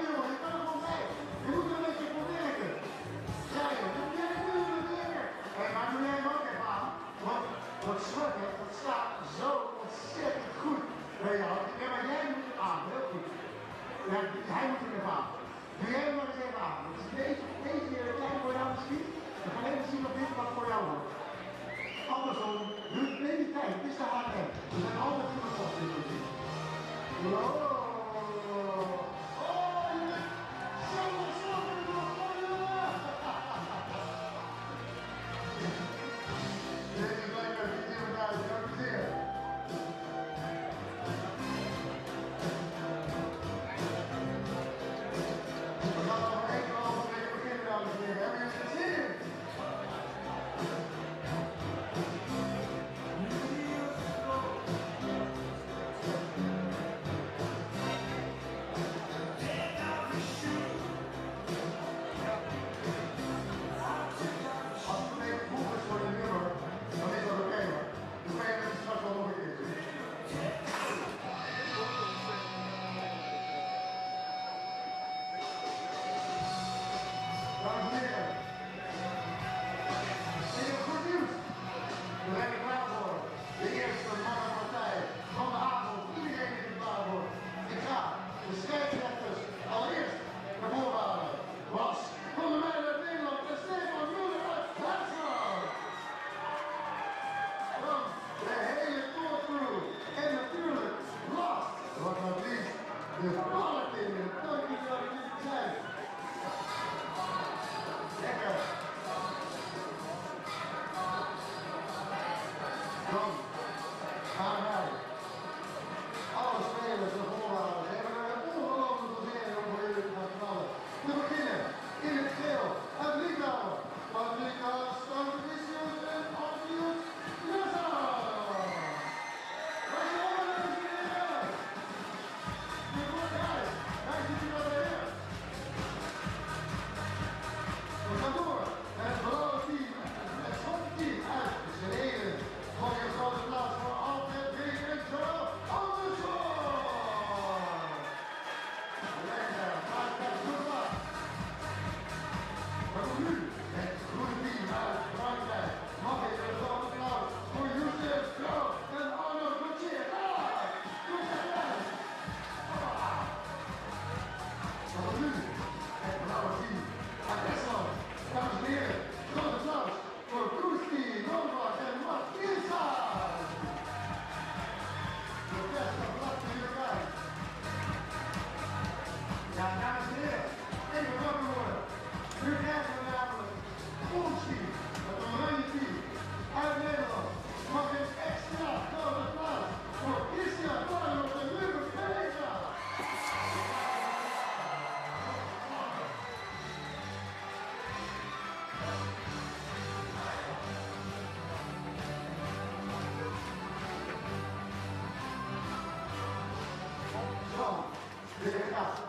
jongen, je kan er gewoon bij. Je moet er een beetje voor werken. Zij, doe jij werken. Hé, maar doe jij hem ook even aan. Want dat zwart, dat staat zo ontzettend goed bij jou. Ja, maar jij moet het aan, heel goed. Ja, hij moet er even aan. Doe jij hem maar eens even aan. Het is een beetje klein voor jou misschien. We gaan even zien of dit wat voor jou wordt. Andersson, neem die tijd, het is de HM. We zijn altijd goed op dit moment. Wow! Oh, je bent zo dit is lekker, dit is heel duidelijk, dank u zeer. We gaan nog maar even halverwege beginnen, dames en heren. Hebben jullie er zin in?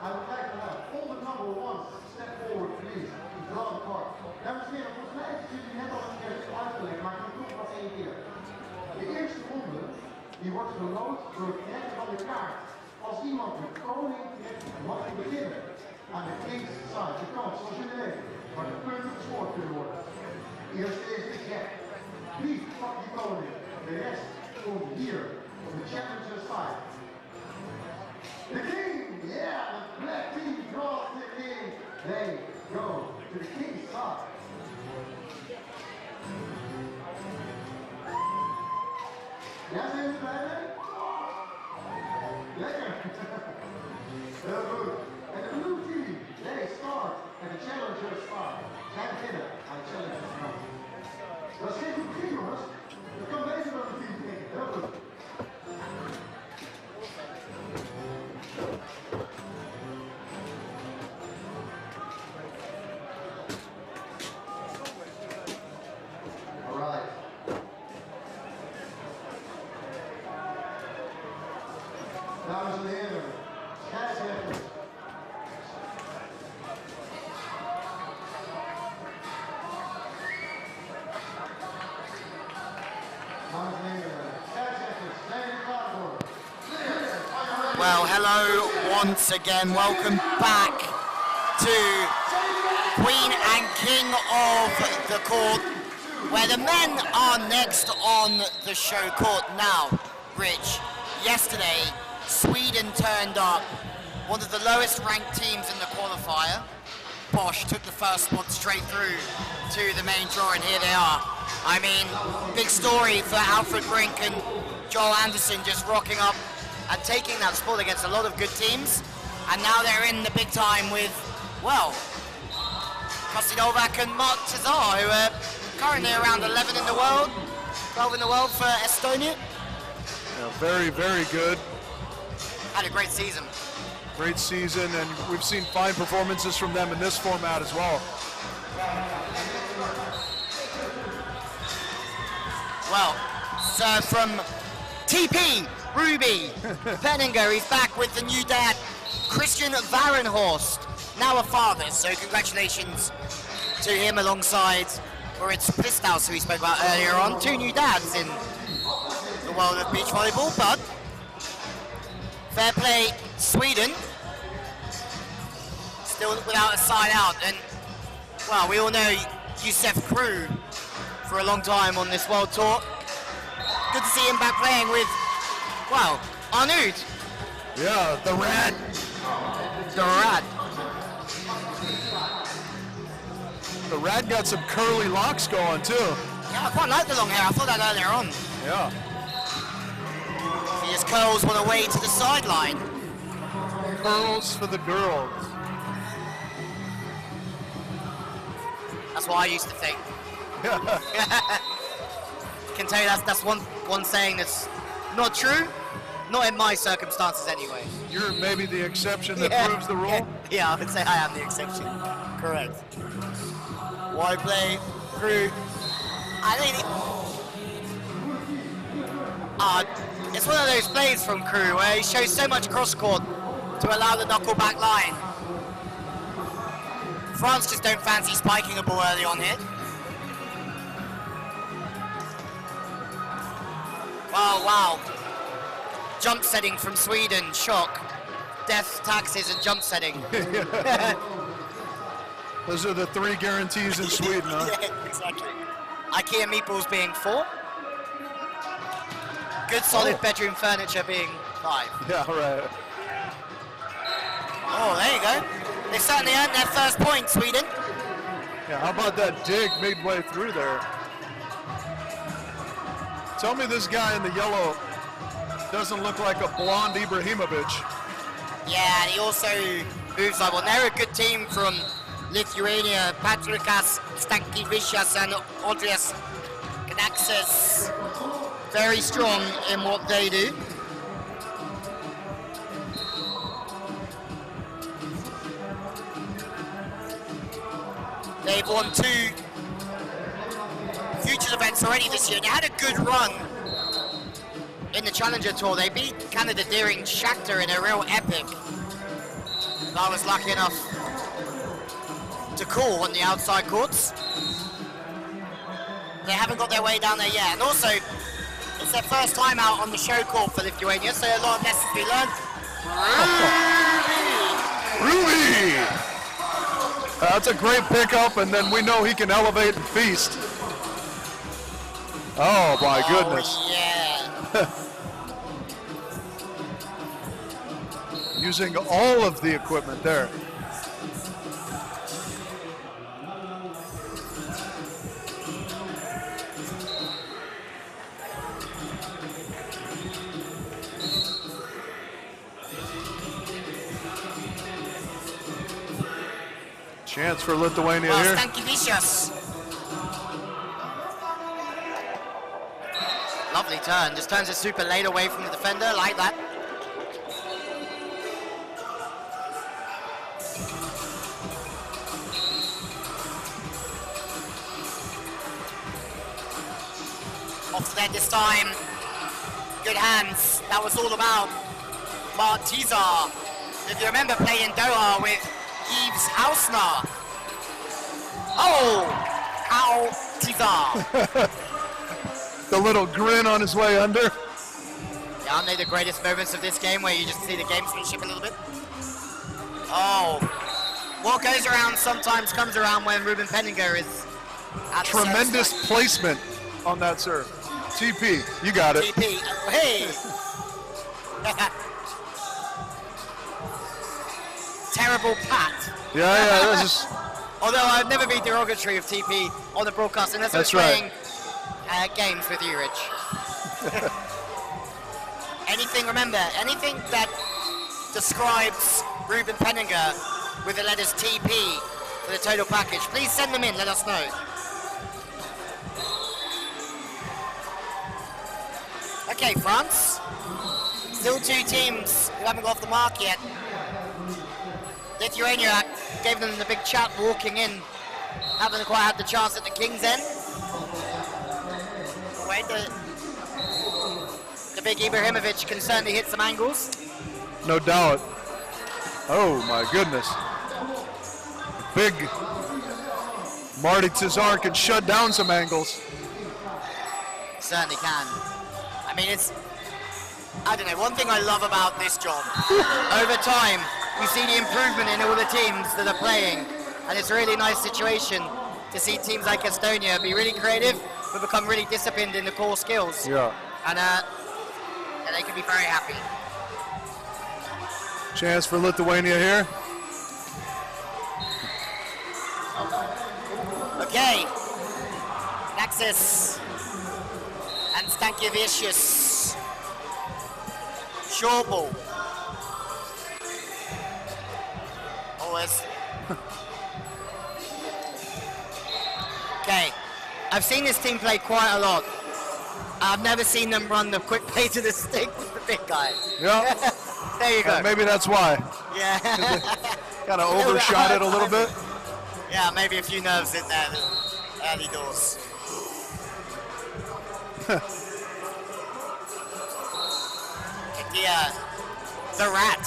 I would like to have all the number ones step forward, please. Draw the card. Dames en heren, volgens mij heeft jullie net al een keer uitgelegd, maar ik doe het nog één keer. De eerste ronde, die wordt geloot door het trekken van de kaart. Als iemand de koning trekt, mag je beginnen. Aan de king's side. Je kan, zoals jullie weten, maar de punten gescoord kunnen worden. De eerste is de jack. Wie pakt die koning? De rest komt hier, op de challenger side. The king! Yeah, the black team draws the king. They go to the king's side. Ja, zijn jullie blij mee? Lekker! Heel goed. En de blue team, they start at the challenger spot. Zij beginnen aan de challenger spot. Dat is geen goed begin, jongens. Dat kan beter dan een team beginnen. Heel goed. Dames en heren, scheidsrechters. Well, hello once again. Welcome back to Queen and King of the Court, where the men are next on the show court. Now, Rich, yesterday, Sweden turned up, one of the lowest ranked teams in the qualifier. Bosch took the first spot straight through to the main draw, and here they are. I mean, big story for Alfred Brink and Joel Andersson, just rocking up and taking that spot against a lot of good teams. And now they're in the big time with, well, Nõlvak and Tiisaar, who are currently around 11 in the world, 12 in the world for Estonia. Yeah, very, very good. Had a great season. Great season, and we've seen fine performances from them in this format as well. Well, so from TP, Ruby, Penninga, he's back with the new dad, Christian Varenhorst, now a father, so congratulations to him alongside Moritz Pistaus, who we spoke about earlier on. Two new dads in the world of beach volleyball, but fair play, Sweden, still without a side out, and well, we all know Krou for a long time on this world tour. Good to see him back playing with, well, Arnud. Yeah, the rat. The rat. The rat got some curly locks going too. Yeah, I quite like the long hair. I thought that earlier on. Yeah. He just curls one away to the sideline. Curls for the girls. That's what I used to think. Can tell you that's one saying that's not true. Not in my circumstances anyway. You're maybe the exception that proves the rule? Yeah, I would say I am the exception. Correct. Wide play, Krou. I think it's one of those plays from Krou where he shows so much cross court to allow the knuckle back line. France just don't fancy spiking a ball early on here. Oh, wow. Jump setting from Sweden, shock. Death, taxes, and jump setting. Those are the three guarantees in Sweden, huh? Yeah, exactly. IKEA meatballs being 4. Good solid bedroom furniture being 5. Yeah, right. Oh, there you go. They certainly earned their first point, Sweden. Yeah, how about that dig midway through there? Tell me this guy in the yellow doesn't look like a blonde Ibrahimovic. Yeah, and he also moves like one. They're a good team from Lithuania. Patrikas Stankevicius and Andrius Knasas. Very strong in what they do. They've won 2 Futures events already this year. They had a good run in the Challenger Tour. They beat Canada Deering Shakhtar in a real epic. I was lucky enough to call on the outside courts. They haven't got their way down there yet. And also, it's their first time out on the show court for Lithuania, so a lot of lessons to be learned. Ruby! That's a great pickup, and then we know he can elevate and feast. Oh my goodness. Yeah. Using all of the equipment there. Chance for Lithuania here. Stankevicius. Lovely turn, just turns it super late away from the defender, like that. Off to net this time. Good hands, that was all about Tiisaar. If you remember playing Doha with Yves Hausner. Oh, ow, Tiisaar. The little grin on his way under. Yeah, Aren't they the greatest moments of this game where you just see the gamesmanship a little bit? Oh, what goes around sometimes comes around when Ruben Penninga is at the Tremendous placement on that serve. TP, you got it. TP, hey! Terrible pat. Yeah, that's just... Although I've never been derogatory of TP on the broadcast unless I was playing games with you, Rich. Anything that describes Ruben Penninga with the letters TP for the total package, please send them in, let us know. Okay, France. Still 2 teams who haven't got off the mark yet. Lithuania gave them the big chat walking in. Haven't quite had the chance at the King's End. Wait, the big Ibrahimovic can certainly hit some angles. No doubt. Oh my goodness. Big Marty Tiisaar can shut down some angles. Certainly can. I mean, I don't know, one thing I love about this job, over time, you see the improvement in all the teams that are playing, and it's a really nice situation to see teams like Estonia be really creative, but become really disciplined in the core skills. Yeah. And they can be very happy. Chance for Lithuania here. Okay. Knasas and Stankevicius. Short ball. Always. Okay. I've seen this team play quite a lot. I've never seen them run the quick play to the stick with the big guy. Yeah. There you go. Maybe that's why. Yeah. Kind of overshot it a little bit. Yeah, maybe a few nerves in there, early doors. The rat.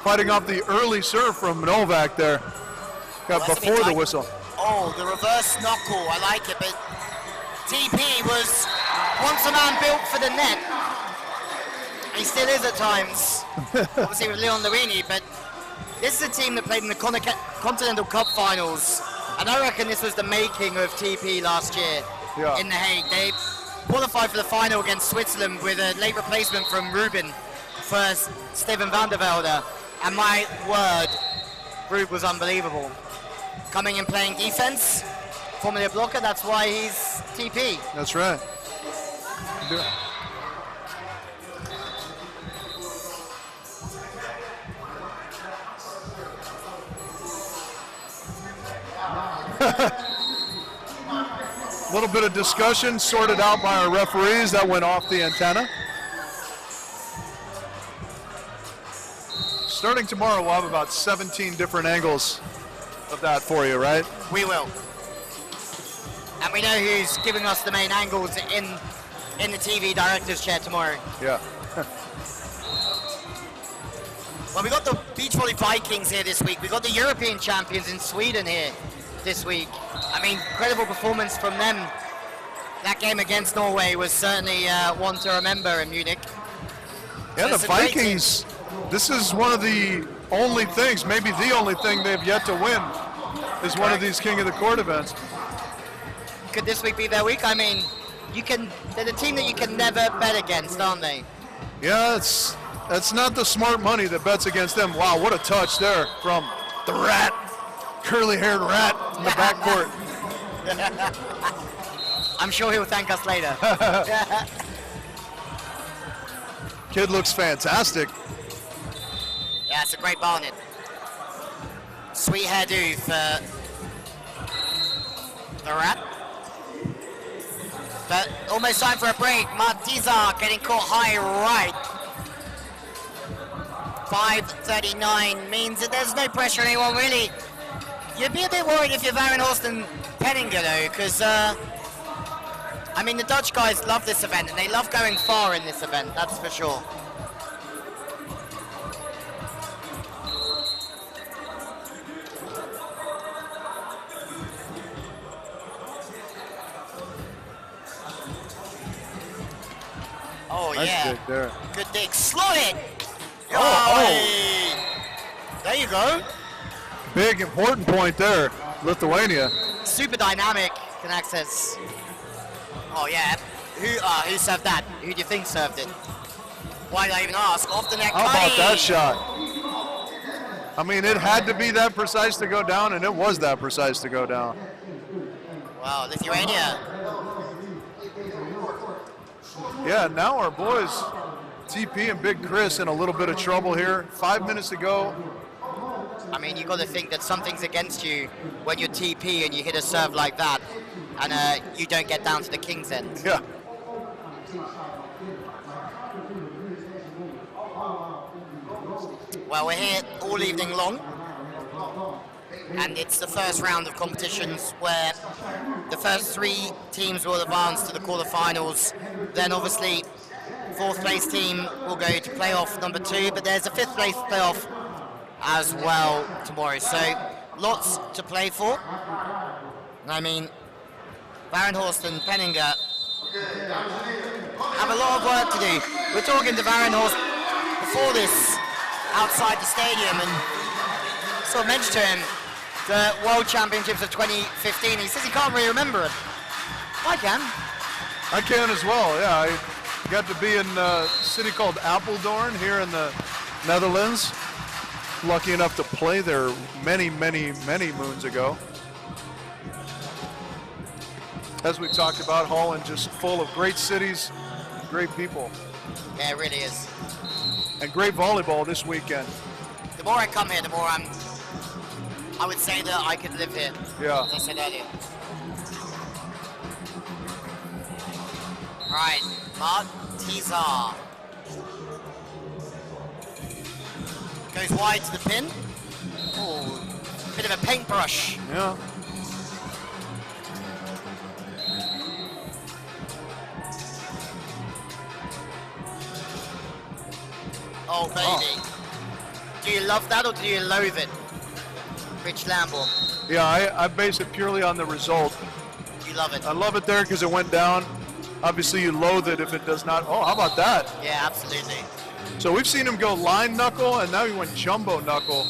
Fighting off the early serve from Nõlvak there. Got before the whistle. Oh, the reverse knuckle, I like it, but TP was once a man built for the net. He still is at times, obviously with Leon Luini, but this is a team that played in the Continental Cup finals, and I reckon this was the making of TP last year in The Hague. They qualified for the final against Switzerland with a late replacement from Ruben for Steven van der Velde, and my word, Rube was unbelievable. Coming and playing defense, formerly a blocker, that's why he's TP. That's right. A little bit of discussion sorted out by our referees that went off the antenna. Starting tomorrow, we'll have about 17 different angles of that for you, right? We will. And we know who's giving us the main angles in the TV director's chair tomorrow. Yeah. Well, we got the Beach Volley Vikings here this week. We got the European champions in Sweden here this week. I mean, incredible performance from them. That game against Norway was certainly one to remember in Munich. Yeah, the Vikings, this is one of the only things, maybe the only thing they've yet to win is one of these King of the Court events. Could this week be their week? I mean, they're the team that you can never bet against, aren't they? Yeah, that's not the smart money that bets against them. Wow, what a touch there from the rat, curly-haired rat in the backcourt. I'm sure he'll thank us later. Kid looks fantastic. Yeah, it's a great bonnet. Sweet hairdo for the rat. But almost time for a break. Tiisaar getting caught high right. 5:39 means that there's no pressure on anyone really. You'd be a bit worried if you're Varenhorst and Penninga though, because I mean the Dutch guys love this event and they love going far in this event, that's for sure. Nice dig there. Good dig. Slot it. Oh. There you go. Big important point there, Lithuania. Super dynamic, Knasas. Oh yeah. Who served that? Who do you think served it? Why did I even ask? Off the net. How about that shot? I mean, it had to be that precise to go down, and it was that precise to go down. Wow, Lithuania. Yeah, now our boys, TP and Big Chris, in a little bit of trouble here. 5 minutes to go. I mean, you got to think that something's against you when you're TP and you hit a serve like that, and you don't get down to the king's end. Yeah. Well, we're here all evening long, and it's the first round of competitions where the first 3 teams will advance to the quarterfinals. Then obviously, 4th place team will go to playoff number 2, but there's a 5th place playoff as well tomorrow. So lots to play for. I mean, Varenhorst and Penninga have a lot of work to do. We're talking to Varenhorst before this outside the stadium, and sort of mentioned to him the World Championships of 2015. He says he can't really remember it. I can. I can as well, yeah. I got to be in a city called Apeldoorn here in the Netherlands. Lucky enough to play there many, many, many moons ago. As we talked about, Holland just full of great cities, great people. Yeah, it really is. And great volleyball this weekend. The more I come here, the more I would say that I could live here. Yeah. As I said earlier. Right, Mark Tiisaar. Goes wide to the pin. Oh, bit of a paintbrush. Yeah. Oh, baby. Do you love that or do you loathe it? Rich Lamborn. Yeah, I base it purely on the result. You love it. I love it there because it went down. Obviously, you loathe it if it does not. Oh, how about that? Yeah, absolutely. So we've seen him go line knuckle, and now he went jumbo knuckle.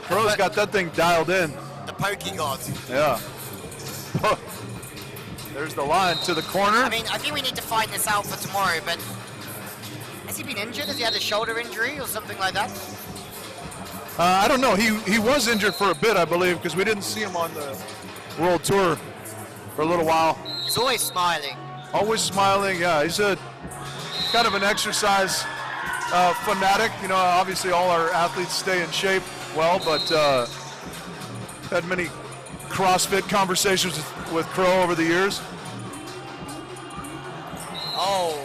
Crow's got that thing dialed in. The pokey god. Yeah. There's the line to the corner. I mean, I think we need to find this out for tomorrow, but has he been injured? Has he had a shoulder injury or something like that? I don't know. He was injured for a bit, I believe, because we didn't see him on the World Tour for a little while. He's always smiling. Always smiling, yeah. He's a kind of an exercise fanatic. You know, obviously all our athletes stay in shape well, but had many CrossFit conversations with Krou over the years. Oh,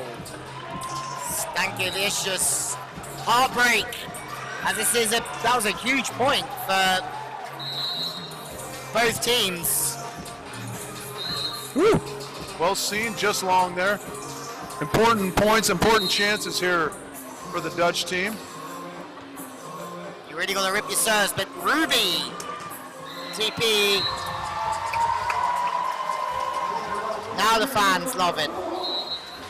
Stankevicius, heartbreak. And that was a huge point for both teams. Woo. Well seen, just long there. Important points, important chances here for the Dutch team. You really got to rip your serves, but Ruby, TP. Now the fans love it.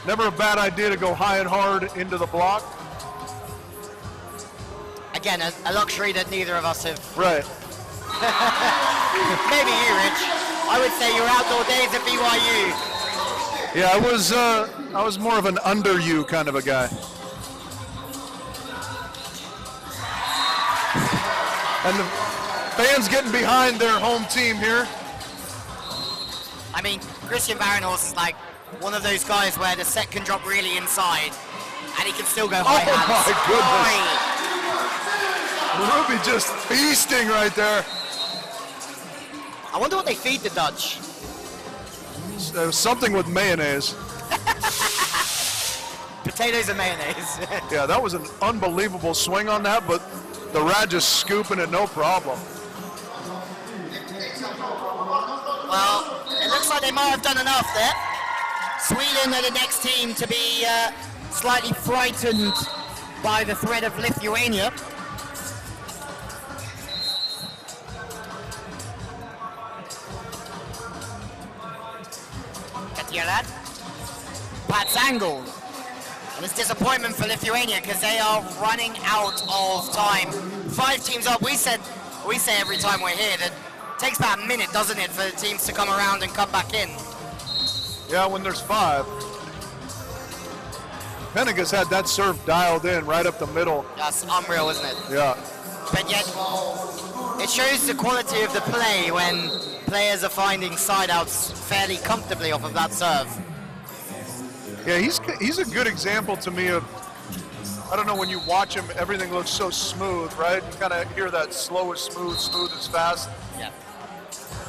Never a bad idea to go high and hard into the block. Again, a luxury that neither of us have. Right. Maybe you, Rich. I would say your outdoor days at BYU. Yeah, I was more of an under you kind of a guy. And the fans getting behind their home team here. I mean, Christian Varenhorst is like one of those guys where the set can drop really inside and he can still go high hands. Oh my goodness. Ruby just feasting right there. I wonder what they feed the Dutch. Something with mayonnaise. Potatoes and mayonnaise. Yeah, that was an unbelievable swing on that, but the Rat just scooping it, no problem. Well, it looks like they might have done enough there. Sweden are the next team to be slightly frightened by the threat of Lithuania. Gauthier-rat. Pat's angle. And it's disappointment for Lithuania because they are running out of time. 5 teams up. We say every time we're here that it takes about a minute, doesn't it, for the teams to come around and come back in? Yeah, when there's 5. Penninga's had that serve dialed in right up the middle. That's unreal, isn't it? Yeah. But yet, it shows the quality of the play when players are finding side outs fairly comfortably off of that serve. Yeah, he's a good example to me of, I don't know, when you watch him, everything looks so smooth, right? You kind of hear that slow is smooth, smooth is fast. Yeah.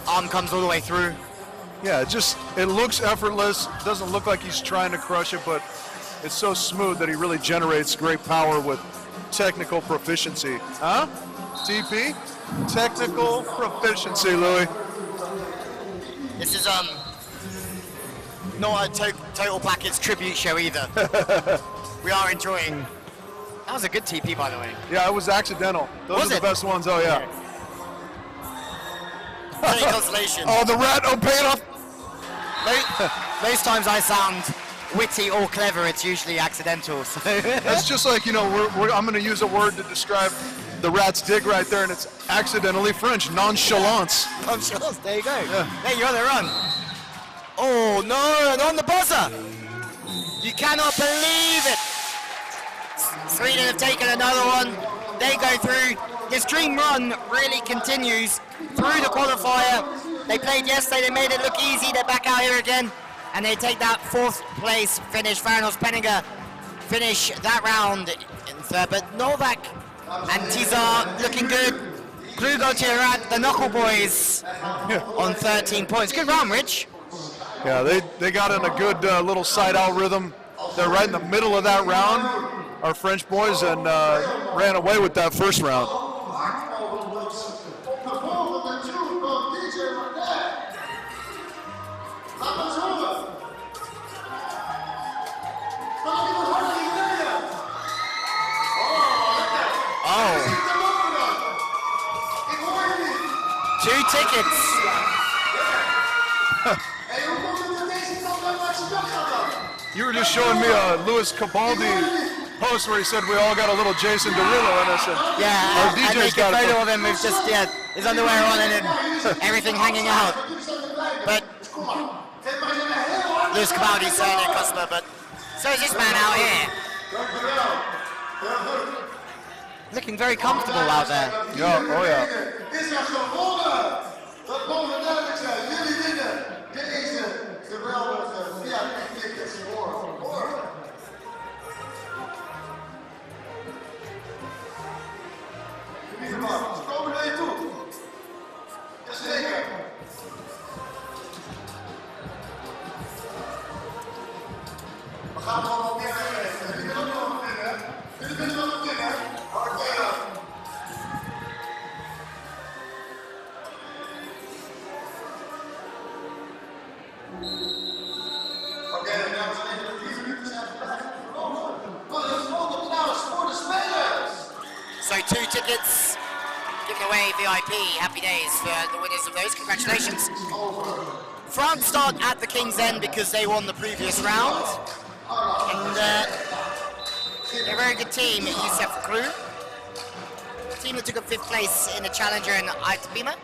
Arm comes all the way through. Yeah, it looks effortless. Doesn't look like he's trying to crush it, but it's so smooth that he really generates great power with technical proficiency. Huh? TP? Technical proficiency, Louis. This is not a total package tribute show either. We are enjoying. That was a good TP, by the way. Yeah, it was accidental. Those are the best ones. Oh yeah. Any consolation. Oh, the rat! Oh, pay it off. Most times I sound witty or clever, it's usually accidental. So. That's just like, you know, I'm going to use a word to describe the rat's dig right there, and it's accidentally French. Nonchalance. Nonchalance. There you go. Yeah. There you're on the run. Oh no! And on the buzzer. You cannot believe it. Sweden have taken another one. They go through. This dream run really continues through the qualifier. They played yesterday. They made it look easy. They're back out here again. And they take that 4th place finish. Varenhorst, Penninga finish that round in 3rd. But Nõlvak and Tiisaar looking good. Krou, Gauthier-rat, the Knuckle Boys on 13 points. Good round, Rich. Yeah, they got in a good little side-out rhythm. They're right in the middle of that round, our French boys, and ran away with that first round. Oh. 2 tickets. You were just showing me a Louis Cabaldi post where he said we all got a little Jason Derulo in us. And yeah, our DJ's got a photo of him with just his underwear on and everything hanging out. But Louis Cabaldi's certainly a customer, but so is this man out here. Looking very comfortable out there. Yeah, oh yeah. So 2 tickets given away, VIP, happy days for the winners of those. Congratulations. France start at the King's End because they won the previous round. And they're a very good team, except for Krou. The team that took a 5th place in the Challenger in Altbima.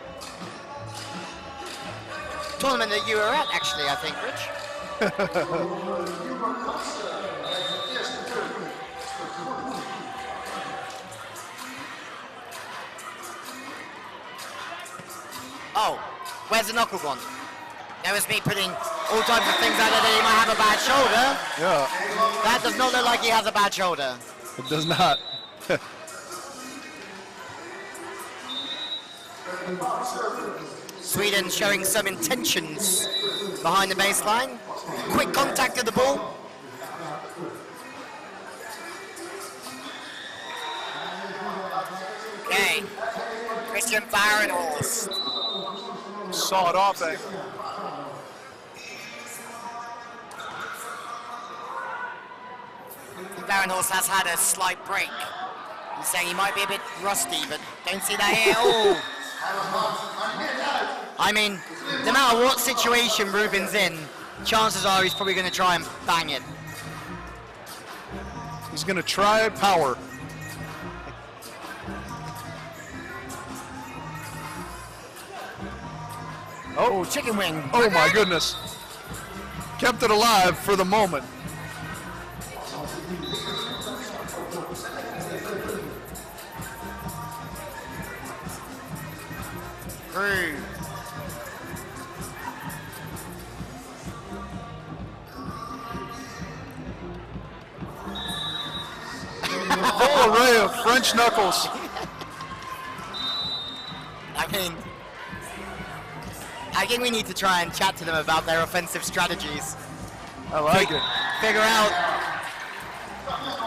Tournament that you were at, actually, I think, Rich. Oh, where's the knuckle gone? That was me putting all types of things out there that he might have a bad shoulder. Yeah. That does not look like he has a bad shoulder. It does not. Sweden showing some intentions behind the baseline. Quick contact of the ball. Okay, Christian Varenhorst. Saw it off, eh? Varenhorst has had a slight break. He's saying he might be a bit rusty, but don't see that here. Oh. I mean, no matter what situation Ruben's in, chances are he's probably going to try and bang it. He's going to try power. Oh, chicken wing. Oh my goodness. Kept it alive for the moment. Krou. Full array of French knuckles. I think we need to try and chat to them about their offensive strategies. I like it. Figure out.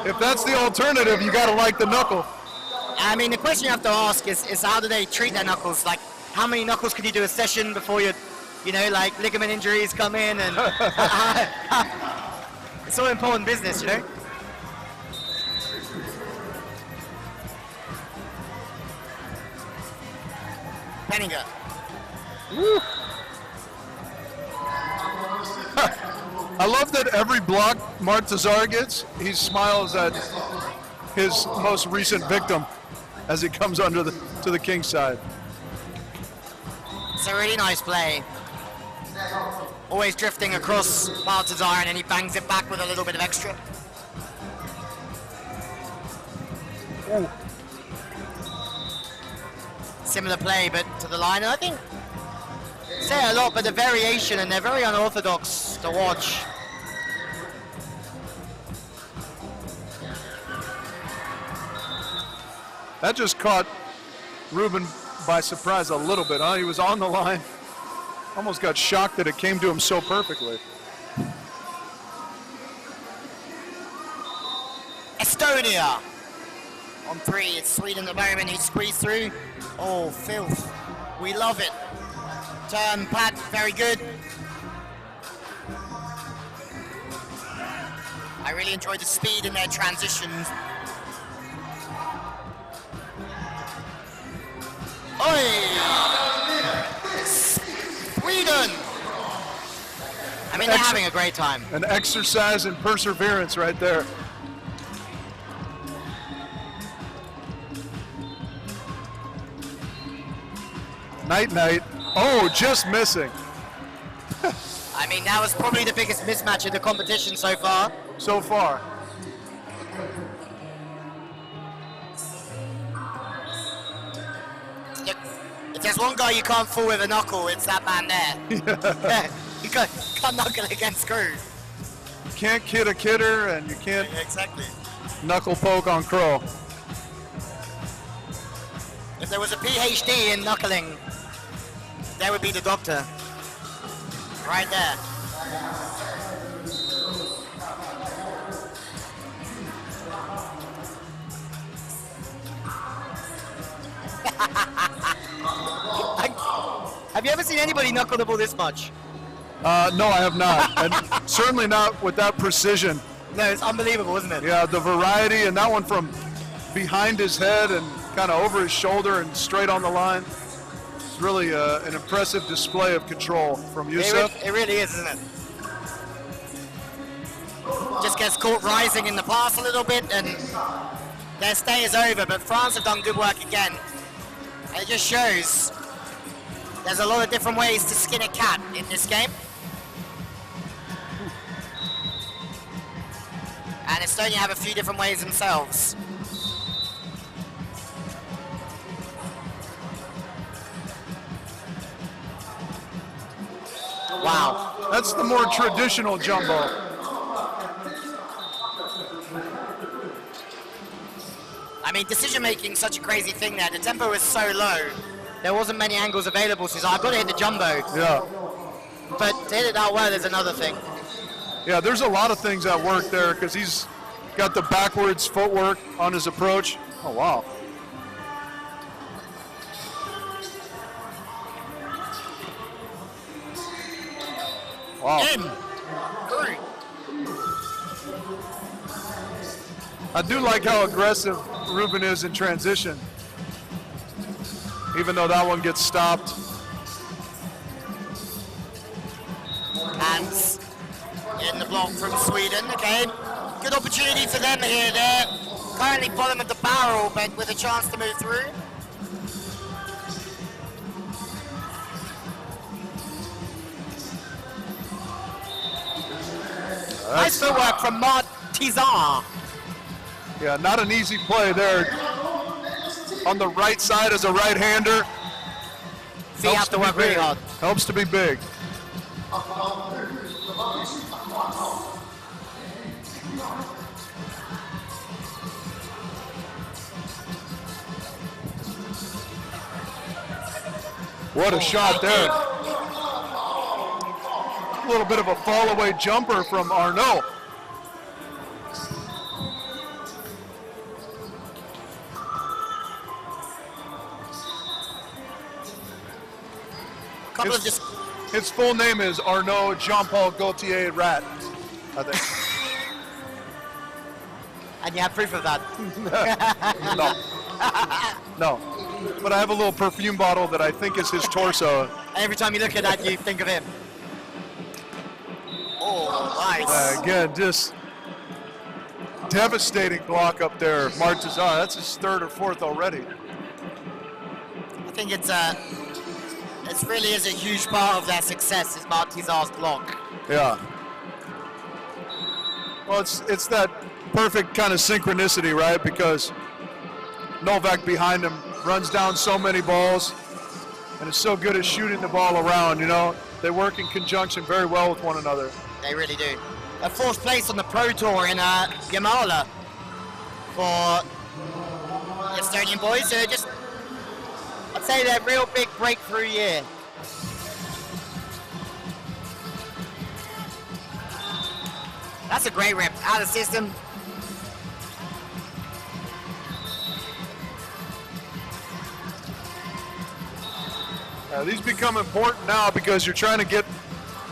If that's the alternative, you got to like the knuckle. I mean, the question you have to ask is how do they treat their knuckles? Like, how many knuckles can you do a session before you know, like ligament injuries come in and it's all important business, you know? Penninga. I love that every block Tiisaar gets, he smiles at his most recent victim as he comes under to the king side. It's a really nice play. Always drifting across Tiisaar and then he bangs it back with a little bit of extra. Ooh. Similar play, but to the line. And I think, say a lot, but the variation, and they're very unorthodox to watch. That just caught Ruben by surprise a little bit, huh? He was on the line. Almost got shocked that it came to him so perfectly. Estonia on 3. It's Sweden at the moment. He squeezed through. Oh, filth. We love it. Turn, pat, very good. I really enjoyed the speed in their transitions. Oi! Sweden! I mean, they're having a great time. An exercise in perseverance right there. Night, night. Oh, just missing. I mean, that was probably the biggest mismatch in the competition so far. So far. Look, if there's one guy you can't fool with a knuckle, it's that man there. Yeah, you can't knuckle against Krou. You can't kid a kidder, and you can't Exactly. knuckle poke on Krou. If there was a PhD in knuckling, there would be the doctor. Right there. Have you ever seen anybody knuckle the ball this much? No, I have not. And certainly not with that precision. No, it's unbelievable, isn't it? Yeah, the variety, and that one from behind his head and kind of over his shoulder and straight on the line. It's really an impressive display of control from Youssef. It really is, isn't it? Just gets caught rising in the pass a little bit, and their stay is over, but France have done good work again. And it just shows there's a lot of different ways to skin a cat in this game. And Estonia have a few different ways themselves. Wow. That's the more traditional jumbo. I mean, decision making is such a crazy thing there. The tempo was so low. There wasn't many angles available, so he's like, I've got to hit the jumbo. Yeah. But to hit it that well, there's another thing. Yeah, there's a lot of things that work there because he's got the backwards footwork on his approach. Oh, wow. Wow. In. Krou. I do like how aggressive Ruben is in transition, even though that one gets stopped. Hands in the block from Sweden. Okay, Good opportunity for them here. They're currently bottom of the barrel, but with a chance to move through. Nice footwork from Tiisaar. Yeah, not an easy play there. On the right side as a right-hander. So you have to work really hard. Helps to be big. What a shot there. A little bit of a fall away jumper from Arnaud. His full name is Arnaud Jean-Paul Gauthier-rat, I think. And you have proof of that? No. But I have a little perfume bottle that I think is his torso. Every time you look at that, you think of him. Oh, nice. Again, just devastating block up there, Tiisaar. That's his third or fourth already. I think it really is a huge part of their success is Tiisaar's block. Yeah. Well, it's that perfect kind of synchronicity, right? Because Nõlvak behind him runs down so many balls and is so good at shooting the ball around, you know. They work in conjunction very well with one another. They really do. A fourth place on the Pro Tour in Yamala for the Estonian boys. So just, I'd say they're a real big breakthrough year. That's a great rip, out of system. These become important now because you're trying to get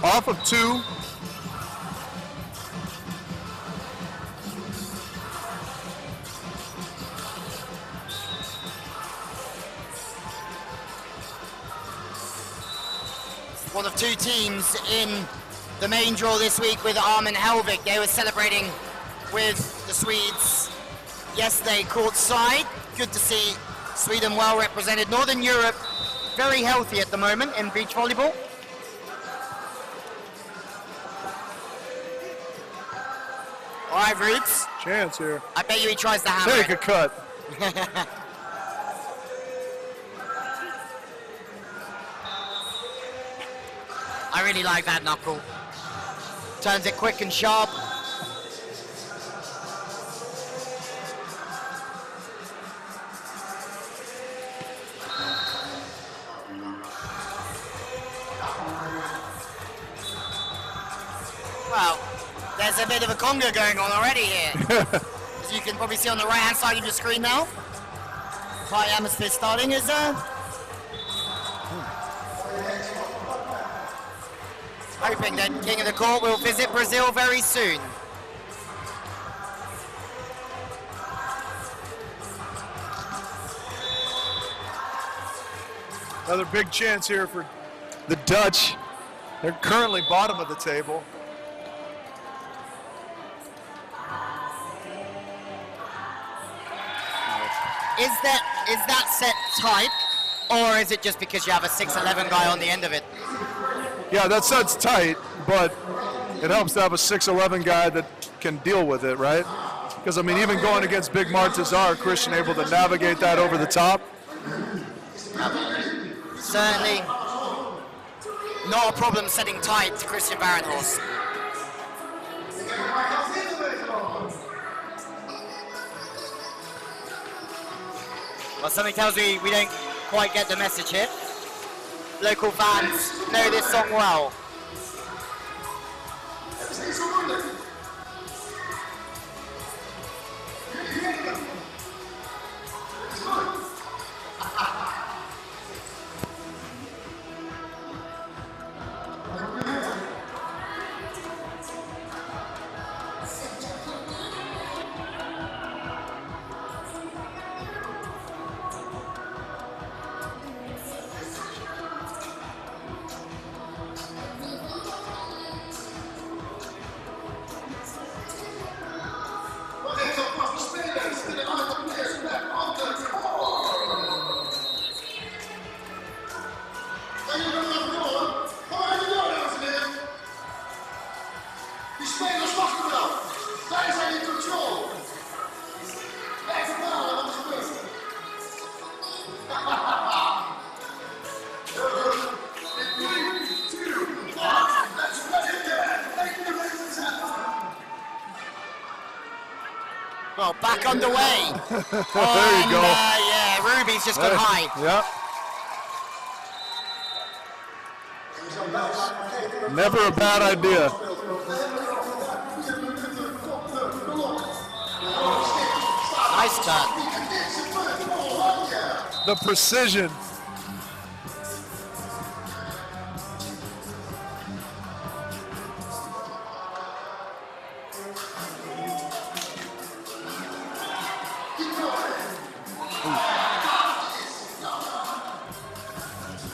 off of two. One of two teams in the main draw this week with Armin Helvik. They were celebrating with the Swedes yesterday courtside. Good to see Sweden well represented. Northern Europe, very healthy at the moment in beach volleyball. All right, Roots. Chance here. I bet you he tries to hammer Take a cut. I really like that knuckle. Turns it quick and sharp. Well, there's a bit of a conga going on already here. As you can probably see on the right-hand side of your screen now. Party atmosphere starting is hoping that King of the Court will visit Brazil very soon. Another big chance here for the Dutch. They're currently bottom of the table. Is that set tight, or is it just because you have a 6'11" guy on the end of it? Yeah, that set's tight, but it helps to have a 6'11" guy that can deal with it, right? Because, I mean, even going against big Tiisaar, Christian able to navigate that over the top. Certainly not a problem setting tight to Christian Varenhorst. Well, something tells me we don't quite get the message here. Local fans know this song well. break underway. There you go. Yeah, Ruby's just gone high. Yeah. Never a bad idea. Nice turn. The precision.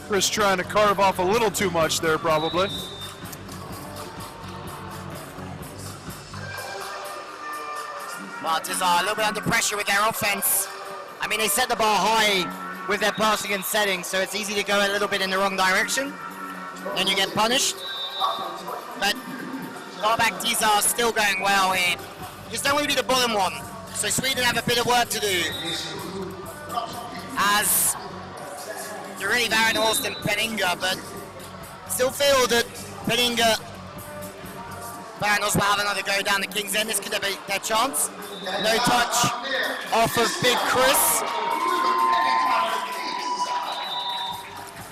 Chris trying to carve off a little too much there, probably. Well, Tiisaar a little bit under pressure with their offense. I mean, they set the bar high with their passing and setting, so it's easy to go a little bit in the wrong direction. Then you get punished. But Nõlvak Tiisaar still going well here. Just don't want to be the bottom one. So Sweden have a bit of work to do. As they're really Varenhorst and Penninga, but still feel that Penninga, Varenhorst will have another go down the King's End. This could have their chance. No touch off of Big Chris.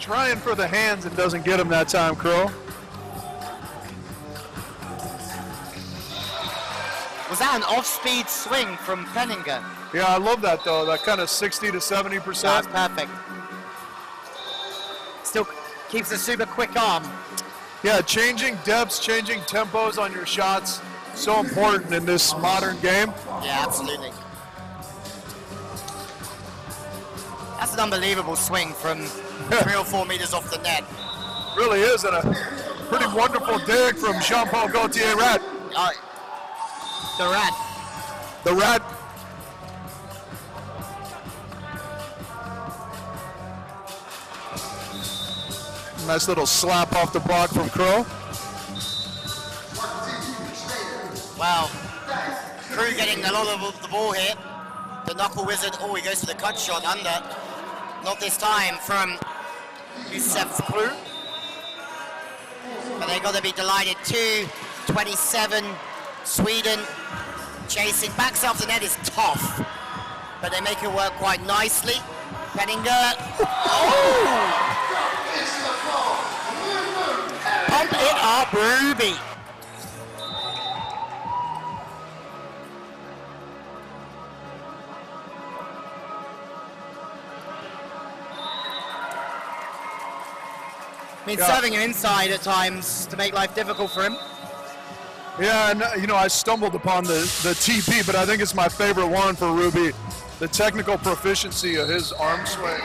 Trying for the hands and doesn't get him that time, Krou. Was that an off-speed swing from Penninga? Yeah, I love that though. That kind of 60 to 70%. That's perfect. Still keeps a super quick arm. Yeah, changing depths, changing tempos on your shots, so important in this modern game. Yeah, absolutely. That's an unbelievable swing from 3 or 4 meters off the net. Really is, and a pretty wonderful dig from Jean-Paul Gauthier-rat. The rat. The rat. Nice little slap off the block from Krou. Well, Krou getting a lot of the ball here. The knuckle wizard, oh, he goes for the cut shot under. Not this time from Youssef Krou. But they got to be delighted. 2-27, Sweden chasing. Backs off the net is tough, but they make it work quite nicely. Penninga. Oh! Pump it up, Ruby. I mean, serving him inside at times to make life difficult for him. Yeah, and you know, I stumbled upon the TP, but I think it's my favorite one for Ruby. The technical proficiency of his arm swing.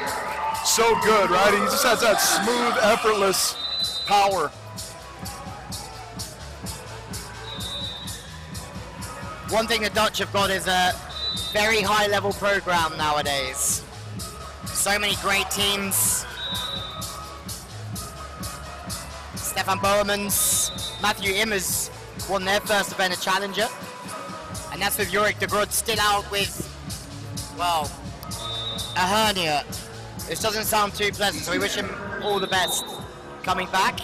So good, right? He just has that smooth, effortless power. One thing the Dutch have got is a very high level program nowadays. So many great teams. Stefan Boermans, Matthew Immers won their first event, a challenger. And that's with Jorik de Groot still out with, well, a hernia. This doesn't sound too pleasant, so we wish him all the best coming back.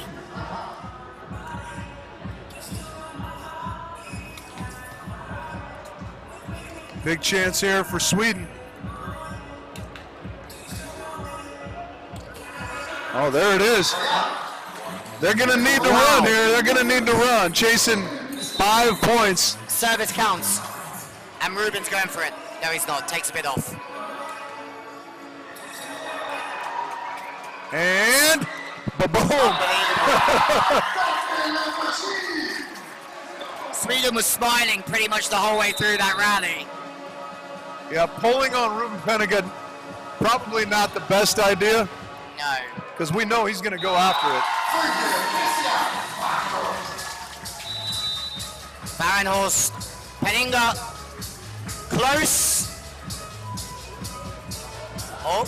Big chance here for Sweden. Oh, there it is. They're gonna need to run here. They're gonna need to run, chasing 5 points. Service counts. And Ruben's going for it. No, he's not. Takes a bit off. And ba-boom. Sweden was smiling pretty much the whole way through that rally. Yeah, pulling on Ruben Penninga, probably not the best idea. No. Because we know he's going to go after it. Varenhorst, Penninga, close. Oh,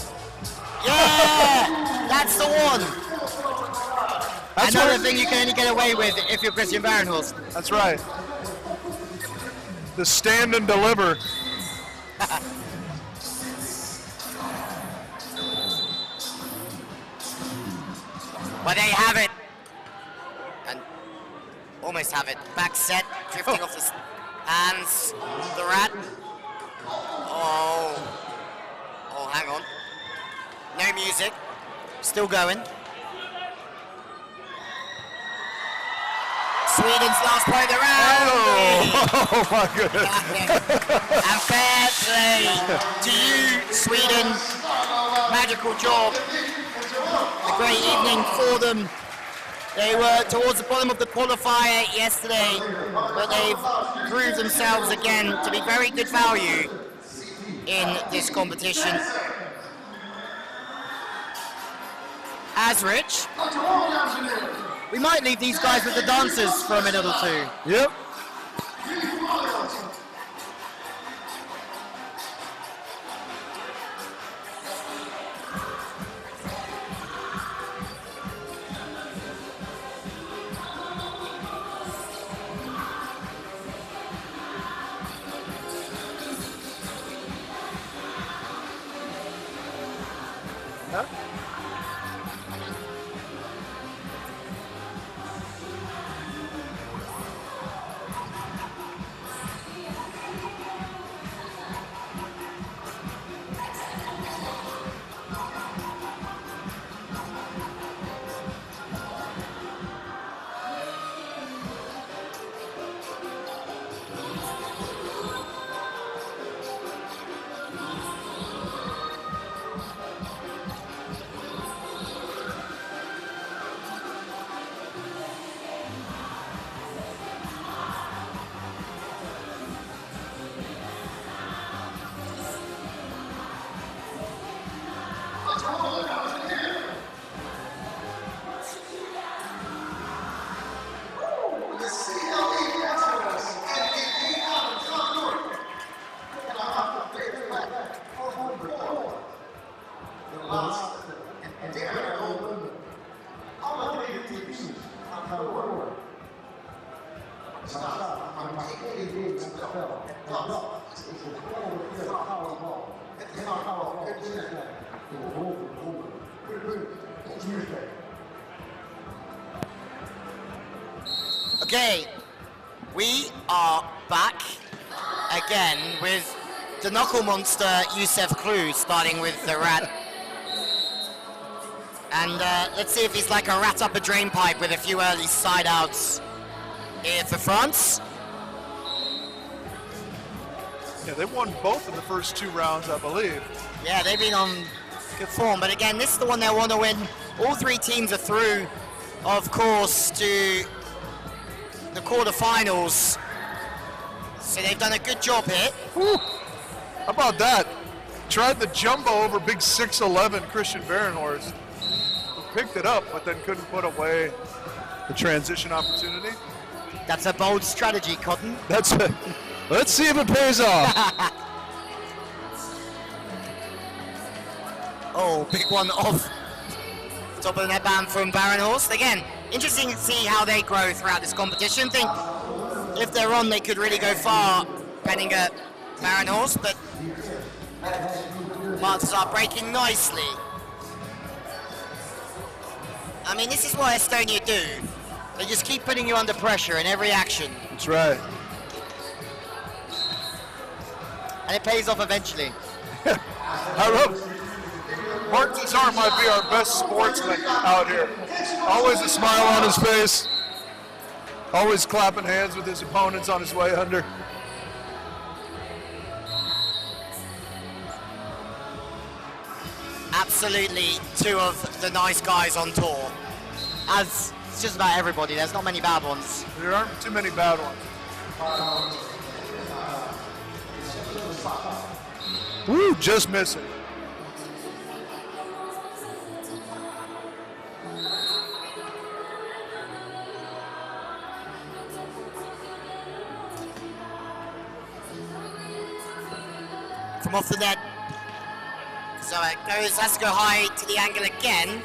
yeah, that's the one. That's another thing you can only get away with if you're Christian Varenhorst. That's right. The stand and deliver. Well, they have it. And almost have it. Back set, drifting off the hands. The rat. Oh, hang on. No music. Still going. Sweden's last point of the round. Oh my goodness. And fair play to you, Sweden. Magical job. A great evening for them. They were towards the bottom of the qualifier yesterday, but they've proved themselves again to be very good value in this competition. Asrich. We might leave these guys with the dancers for a minute or two. Yep. Huh? Okay, we are back again with the knuckle monster Youssef Krou starting with the rat. And let's see if he's like a rat up a drain pipe with a few early side outs here for France. Yeah, they won both of the first 2 rounds, I believe. Yeah, they've been on good form, but again, this is the one they want to win. All 3 teams are through, of course, to the quarterfinals. So they've done a good job here. Whew. How about that? Tried the jumbo over big 6'11" Christian Varenhorst, who picked it up, but then couldn't put away the transition opportunity. That's a bold strategy, Cotton. That's it. Let's see if it pays off. Oh, big one off top of the net band from Varenhorst. Again, interesting to see how they grow throughout this competition. I think if they're on, they could really go far, Penninga, Varenhorst, but marks are breaking nicely. I mean, this is what Estonia do. They just keep putting you under pressure in every action. That's right. And it pays off eventually. I love Mark Tiisaar might be our best sportsman out here. Always a smile on his face. Always clapping hands with his opponents on his way under. Absolutely 2 of the nice guys on tour. As it's just about everybody, there's not many bad ones. There aren't too many bad ones. Woo, just missing. From off the net. So it goes, has to go high to the angle again.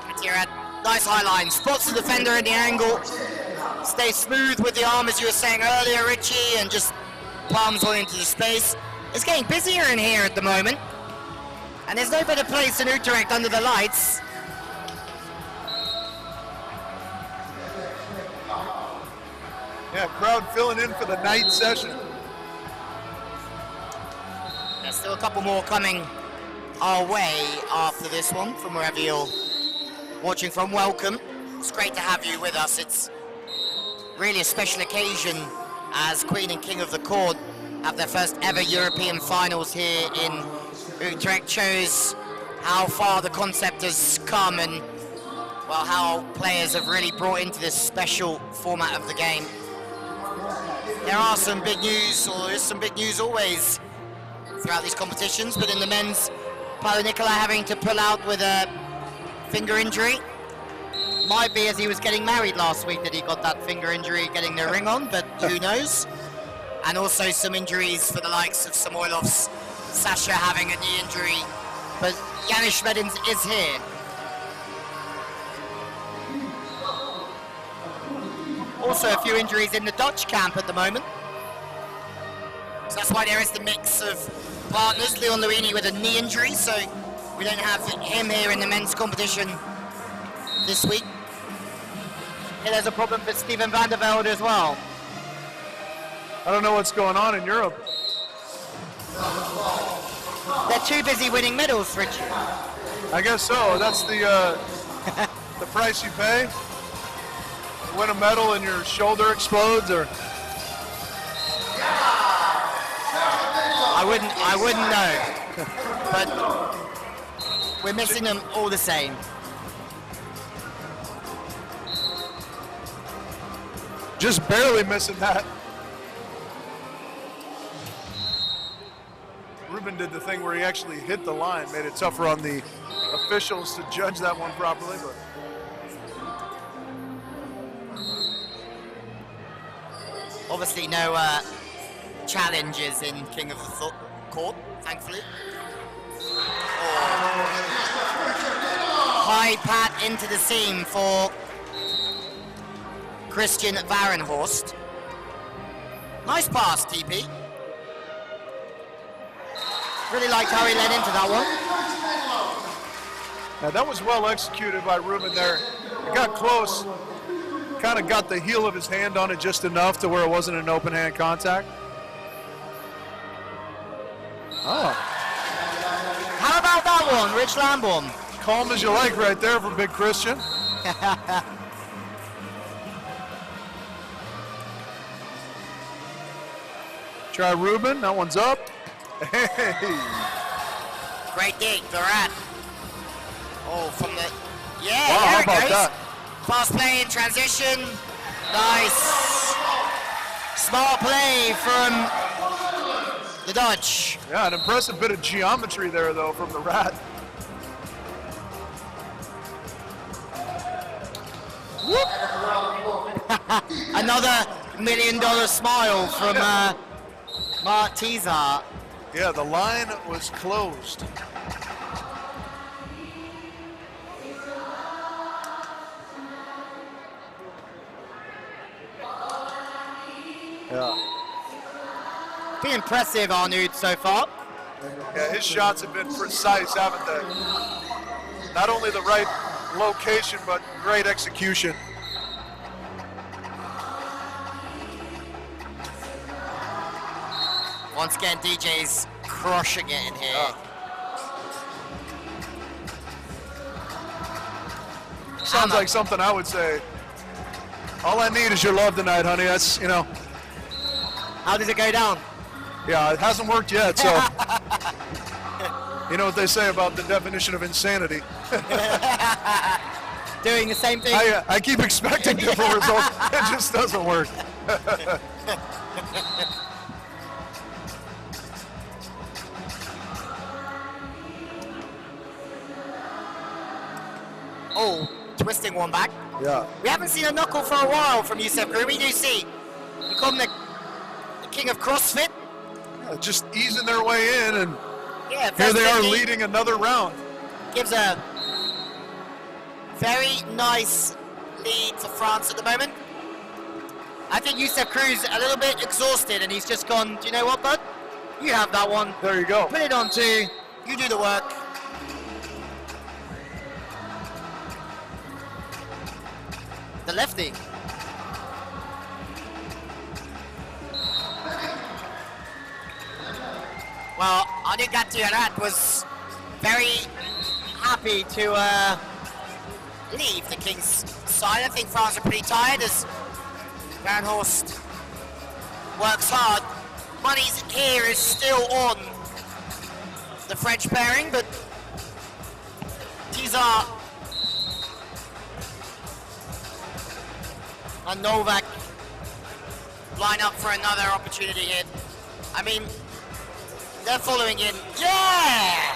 Gauthier-rat, nice high line, spots the defender in the angle. Stay smooth with the arm as you were saying earlier, Richie, and just palms on into the space. It's getting busier in here at the moment. And there's no better place than Utrecht under the lights. Yeah, crowd filling in for the night session. There's still a couple more coming our way after this one from wherever you're watching from. Welcome. It's great to have you with us. It's really a special occasion as Queen and King of the Court have their first ever European finals here in Utrecht. Shows how far the concept has come and, well, how players have really brought into this special format of the game. There are some big news, or there is some big news always throughout these competitions, but in the men's, Paolo Nicola having to pull out with a finger injury. Might be as he was getting married last week that he got that finger injury getting the ring on, but who knows? And also some injuries for the likes of Samoilov's Sasha having a knee injury, but Janis Schmedins is here. Also a few injuries in the Dutch camp at the moment. So that's why there is the mix of partners. Leon Luini with a knee injury, so we don't have him here in the men's competition this week. Yeah, there's a problem for Steven van der Velde as well. I don't know what's going on in Europe. They're too busy winning medals, Rich. I guess so. That's the the price you pay. Win a medal and your shoulder explodes, or I wouldn't know, but we're missing them all the same. just barely missing that. Ruben did the thing where he actually hit the line, made it tougher on the officials to judge that one properly, but obviously no challenges in King of the Court, thankfully. High pat into the seam for Christian Varenhorst. Nice pass, TP. Really liked how he led into that one. now that was well executed by Ruben there. It got close, kind of got the heel of his hand on it just enough to where it wasn't an open hand contact. Oh. How about that one, Rich Lamborn? Calm as you like right there for Big Christian. Try Ruben, that one's up. Hey. Great dig, the rat. Oh, from the, yeah, Wow, there how it about goes. that? Fast play in transition. Nice. Smart play from the Dutch. Yeah, an impressive bit of geometry there though from the rat. Another $1 million smile from Mark Tiisaar. Yeah, the line was closed. Yeah. Been impressive, Arnoud, so far. Yeah, his shots have been precise, haven't they? Not only the right location, but great execution. Once again, DJ's crushing it in here. Yeah. Sounds like something I would say. All I need is your love tonight, honey. That's, you know. How does it go down? Yeah, it hasn't worked yet, so. You know what they say about the definition of insanity. Doing the same thing? I keep expecting different results. It just doesn't work. Oh, twisting one back. Yeah. We haven't seen a knuckle for a while from Youssef Krou. We do see. We call him the king of CrossFit. Yeah, just easing their way in, and Yeah, here they are 50. leading another round. Gives a very nice lead for France at the moment. I think Youssef Krou's a little bit exhausted and he's just gone, do you know what, bud? You have that one. There you go. Put it on two. You do the work. The lefty. Well, I think Gauthier-rat was very happy to leave the King's side. I think France are pretty tired as Varenhorst works hard. Money's ear is still on the French pairing, but Tiisaar and Nõlvak line up for another opportunity here. I mean, they're following in. Yeah!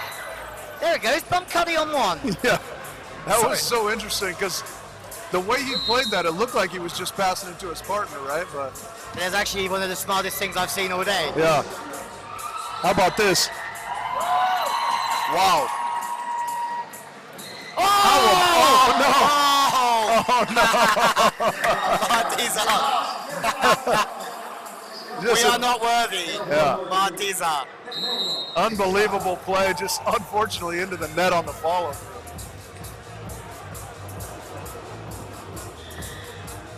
There it goes, bump cuddy on one. Yeah, that was so interesting because the way he played that, it looked like he was just passing it to his partner, right? But that's actually one of the smartest things I've seen all day. yeah. How about this? Wow. Oh, Oh, no. We are not worthy. Yeah. Tiisaar. Unbelievable play, just unfortunately into the net on the follow.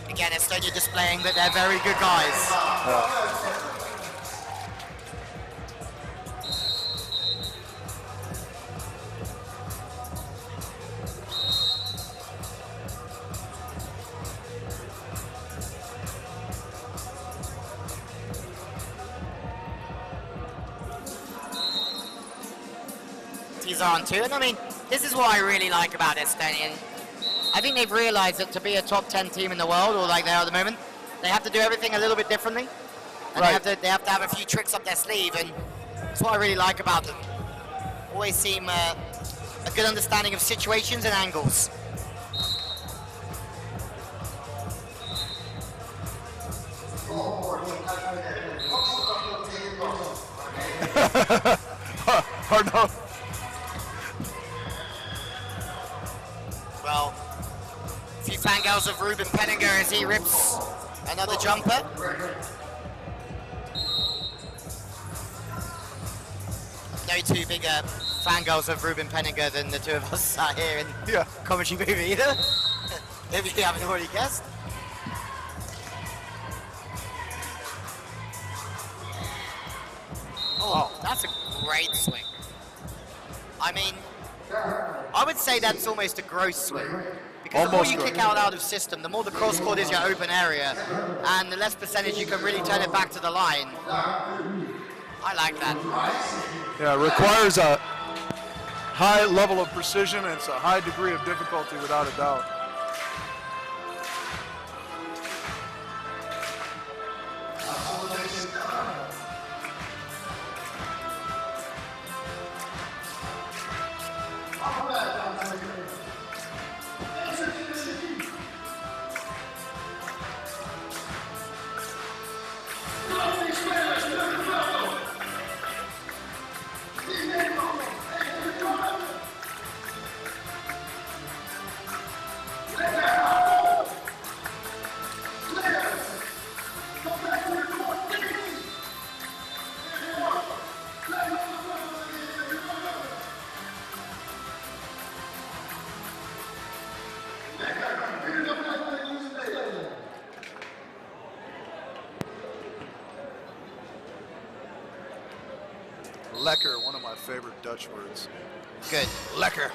Again, Estonia displaying that they're very good guys. Yeah. Tiisaar on 2, and I mean, this is what I really like about Estonia. I think they've realized that to be a top 10 team in the world, or like they are at the moment, they have to do everything a little bit differently. And Right. they have to have a few tricks up their sleeve, and that's what I really like about them. Always seem a good understanding of situations and angles. Or no. Well, a few fangirls of Ruben Penninga as he rips another jumper. No two bigger fangirls of Ruben Penninga than the two of us sat here in Yeah. commentary booth either. If you haven't already guessed. Oh, that's a great swing. I mean, I would say that's almost a gross swing. Because the more Almost you gross. kick out of system, the more the cross court is your open area, and the less percentage you can really turn it back to the line. I like that. Yeah, it requires a high level of precision, and it's a high degree of difficulty without a doubt. Lekker, one of my favorite Dutch words. Good. Lekker.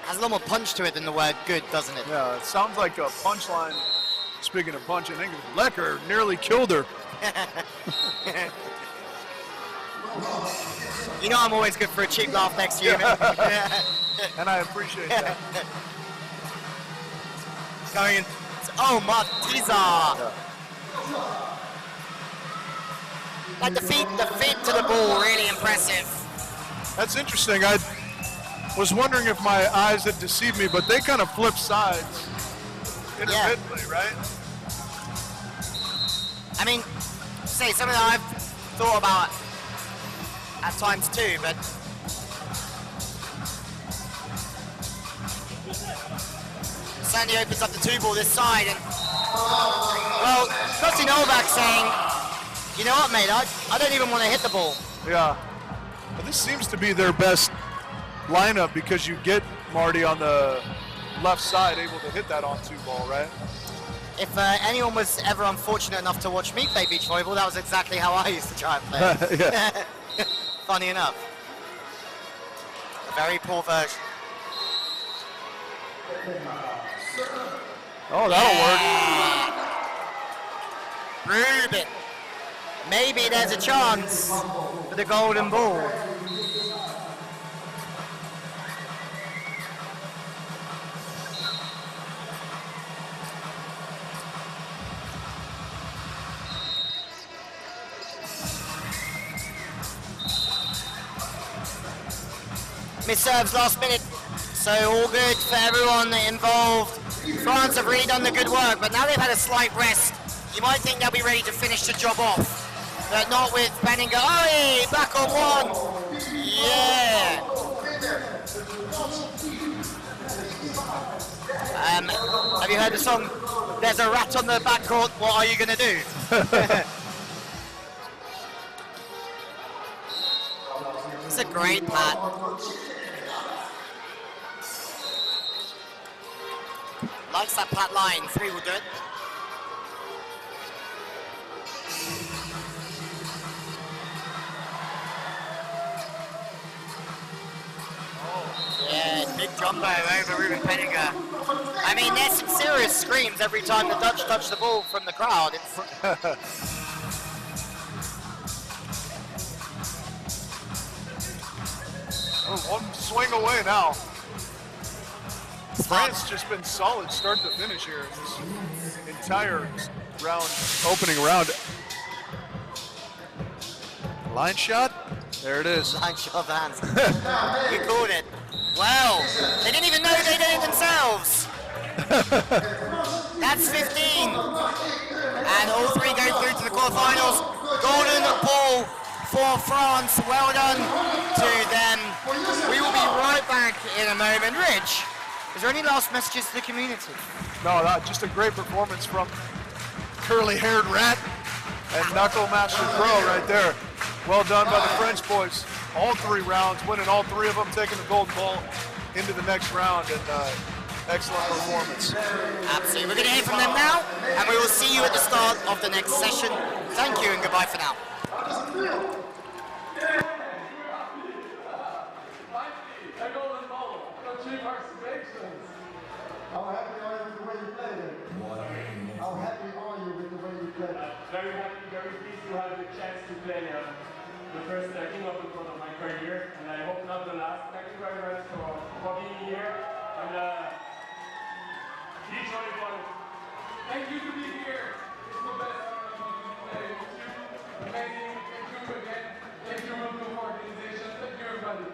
Has a lot more punch to it than the word good, doesn't it? Yeah, it sounds like a punchline. Speaking of punch in English, Lekker nearly killed her. You know I'm always good for a cheap laugh next to you. And I appreciate that. Going in. Oh, Tiisaar. Yeah. Like the feet to the ball, really impressive. That's interesting. I was wondering if my eyes had deceived me, but they kind of flip sides intermittently, right? I mean, say something that I've thought about at times too, but Sandy opens up the 2-ball this side, and well, Gauthier Nõlvak saying, you know what, mate, I don't even want to hit the ball. Yeah. But this seems to be their best lineup because you get Marty on the left side able to hit that on 2 ball, right? If anyone was ever unfortunate enough to watch me play beach volleyball, that was exactly how I used to try and play it. Yeah. Funny enough. A very poor version. Oh, that'll work. Ruben. Maybe there's a chance for the golden ball. Missed serves last minute, so all good for everyone involved. France have really done the good work, but now they've had a slight rest. You might think they'll be ready to finish the job off, but not with Penninga. Oh, hey, back on one. Yeah. Have you heard the song, There's a Rat on the Backcourt, What Are You Gonna Do? It's a great pat. Likes that pat line, 3 will do it. Yeah, big jumbo over Ruben Penninga. I mean, there's some serious screams every time the Dutch touch the ball from the crowd. Oh, one swing away now. France just been solid start to finish here in this entire round, opening round. Line shot, there it is. Line shot of the hands. You called it. Well, they didn't even know they did it themselves. That's 15. And all 3 go through to the quarterfinals. Golden ball for France. Well done to them. We will be right back in a moment. Rich, is there any last messages to the community? No, just a great performance from curly-haired rat and knuckle master Krou right there. Well done by the French boys. All 3 rounds, winning all 3 of them, taking the gold ball into the next round, and excellent performance. Absolutely. We're going to hear from them now, and we will see you at the start of the next session. Thank you and goodbye for now. How happy are you with the way you played it? How happy are you with the way you played it? Very happy, very pleased to have the chance to play the first King of the Court of my career, and I hope not the last. Thank you very much for being here, and beach volleyball. Thank you to be here. It's the best tournament to play with you. Amazing. Thank you again. Thank you for the organization. Thank you everybody.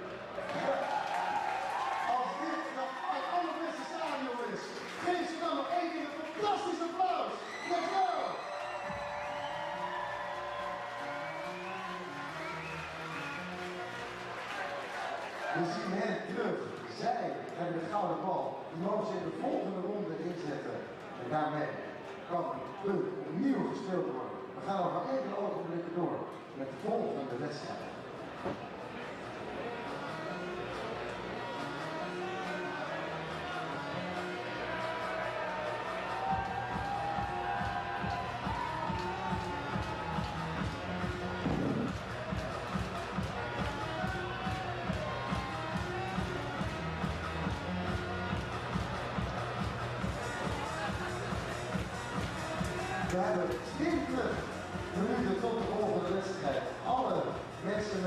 Als dit de allerbeste stadion is, geef ze dan nog één keer een fantastisch applaus. Let's go! We zien hen terug. Zij hebben de gouden bal. Die mogen ze in de volgende ronde inzetten. En daarmee kan het punt opnieuw gespeeld worden. We gaan nog maar enkele ogenblikken door met de volgende wedstrijd. We hebben 20 minuten tot de volgende wedstrijd. Alle mensen